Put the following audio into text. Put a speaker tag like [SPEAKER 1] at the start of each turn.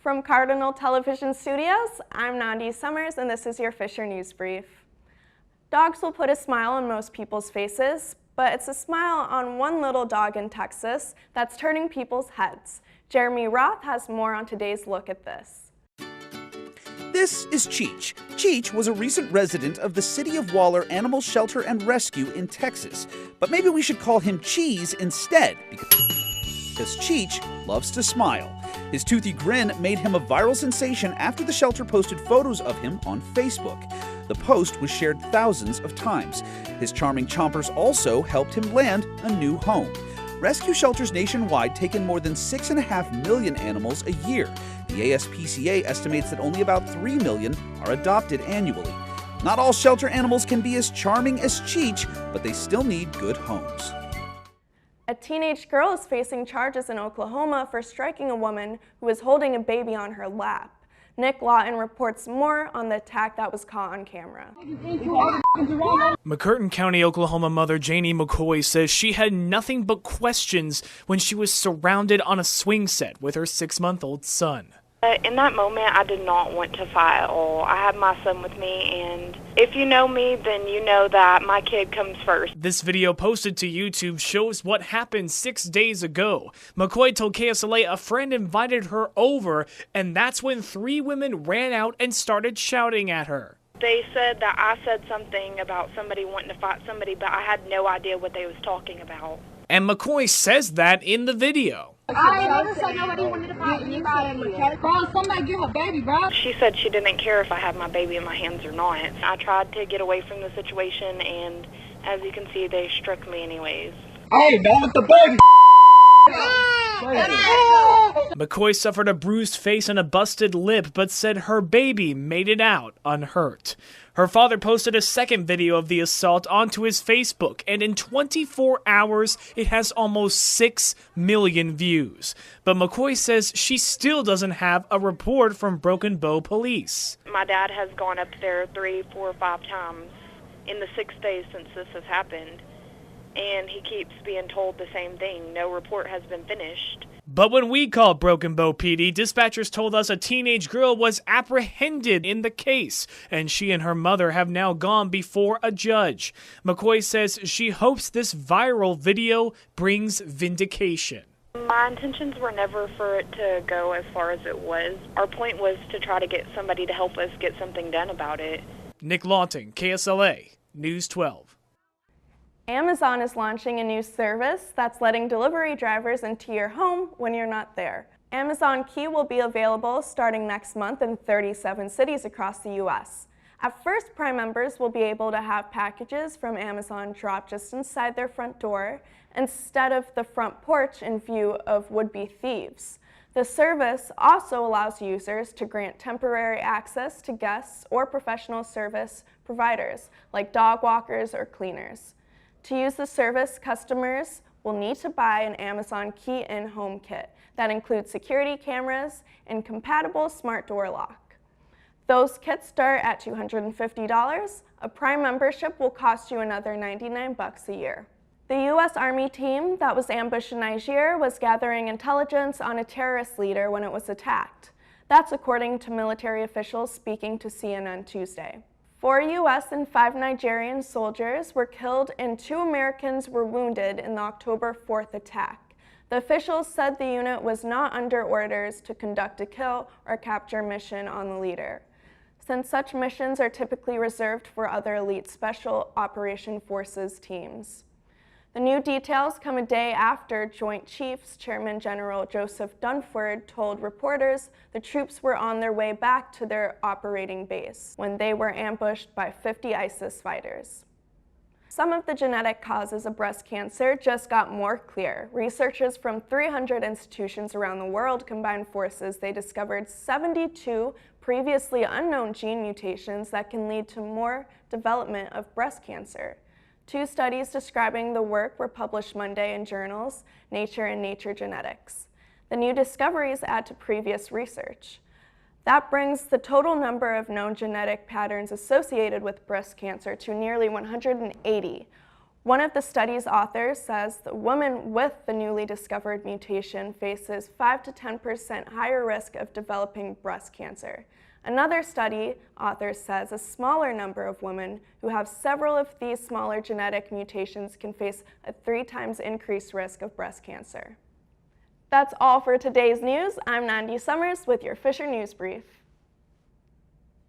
[SPEAKER 1] From Cardinal Television Studios, I'm Nandi Summers, and this is your Fisher News Brief. Dogs will put a smile on most people's faces, but it's a smile on one little dog in Texas that's turning people's heads. Jeremy Roth has more on today's look at this.
[SPEAKER 2] This is Cheech. Cheech was a recent resident of the City of Waller Animal Shelter and Rescue in Texas. But maybe we should call him Cheese instead, because Cheech loves to smile. His toothy grin made him a viral sensation after the shelter posted photos of him on Facebook. The post was shared thousands of times. His charming chompers also helped him land a new home. Rescue shelters nationwide take in more than 6.5 million animals a year. The ASPCA estimates that only about 3 million are adopted annually. Not all shelter animals can be as charming as Cheech, but they still need good homes.
[SPEAKER 1] A teenage girl is facing charges in Oklahoma for striking a woman who was holding a baby on her lap. Nick Lawton reports more on the attack that was caught on camera.
[SPEAKER 3] McCurtain County, Oklahoma mother Janie McCoy says she had nothing but questions when she was surrounded on a swing set with her 6-month-old son.
[SPEAKER 4] In that moment, I did not want to fight at all. I had my son with me, and if you know me, then you know that my kid comes first.
[SPEAKER 3] This video posted to YouTube shows what happened 6 days ago. McCoy told KSLA a friend invited her over, and that's when 3 women ran out and started shouting at her.
[SPEAKER 4] They said that I said something about somebody wanting to fight somebody, but I had no idea what they was talking about.
[SPEAKER 3] And McCoy says that in the video.
[SPEAKER 5] I never said nobody wanted to fight anybody. Bro, somebody give a baby, bro.
[SPEAKER 4] She said she didn't care if I had my baby in my hands or not. I tried to get away from the situation, and as you can see, they struck me anyways.
[SPEAKER 5] Hey, not with the baby.
[SPEAKER 3] McCoy suffered a bruised face and a busted lip, but said her baby made it out unhurt. Her father posted a second video of the assault onto his Facebook, and in 24 hours, it has almost 6 million views. But McCoy says she still doesn't have a report from Broken Bow Police.
[SPEAKER 4] My dad has gone up there 3, 4, 5 times in the 6 days since this has happened, and he keeps being told the same thing. No report has been finished.
[SPEAKER 3] But when we called Broken Bow PD, dispatchers told us a teenage girl was apprehended in the case, and she and her mother have now gone before a judge. McCoy says she hopes this viral video brings vindication.
[SPEAKER 4] My intentions were never for it to go as far as it was. Our point was to try to get somebody to help us get something done about it.
[SPEAKER 3] Nick Lawton, KSLA, News 12.
[SPEAKER 1] Amazon is launching a new service that's letting delivery drivers into your home when you're not there. Amazon Key will be available starting next month in 37 cities across the U.S. At first, Prime members will be able to have packages from Amazon dropped just inside their front door instead of the front porch in view of would-be thieves. The service also allows users to grant temporary access to guests or professional service providers like dog walkers or cleaners. To use the service, customers will need to buy an Amazon Key in-home kit that includes security cameras and compatible smart door lock. Those kits start at $250. A Prime membership will cost you another $99 a year. The U.S. Army team that was ambushed in Niger was gathering intelligence on a terrorist leader when it was attacked. That's according to military officials speaking to CNN Tuesday. 4 U.S. and 5 Nigerian soldiers were killed and 2 Americans were wounded in the October 4th attack. The officials said the unit was not under orders to conduct a kill or capture mission on the leader, since such missions are typically reserved for other elite Special Operation Forces teams. The new details come a day after Joint Chiefs Chairman General Joseph Dunford told reporters the troops were on their way back to their operating base when they were ambushed by 50 ISIS fighters. Some of the genetic causes of breast cancer just got more clear. Researchers from 300 institutions around the world combined forces. They discovered 72 previously unknown gene mutations that can lead to more development of breast cancer. 2 studies describing the work were published Monday in journals Nature and Nature Genetics. The new discoveries add to previous research. That brings the total number of known genetic patterns associated with breast cancer to nearly 180. One of the study's authors says that women with the newly discovered mutation faces 5 to 10% higher risk of developing breast cancer. Another study author says a smaller number of women who have several of these smaller genetic mutations can face a 3 times increased risk of breast cancer. That's all for today's news. I'm Nandi Summers with your Fisher News Brief.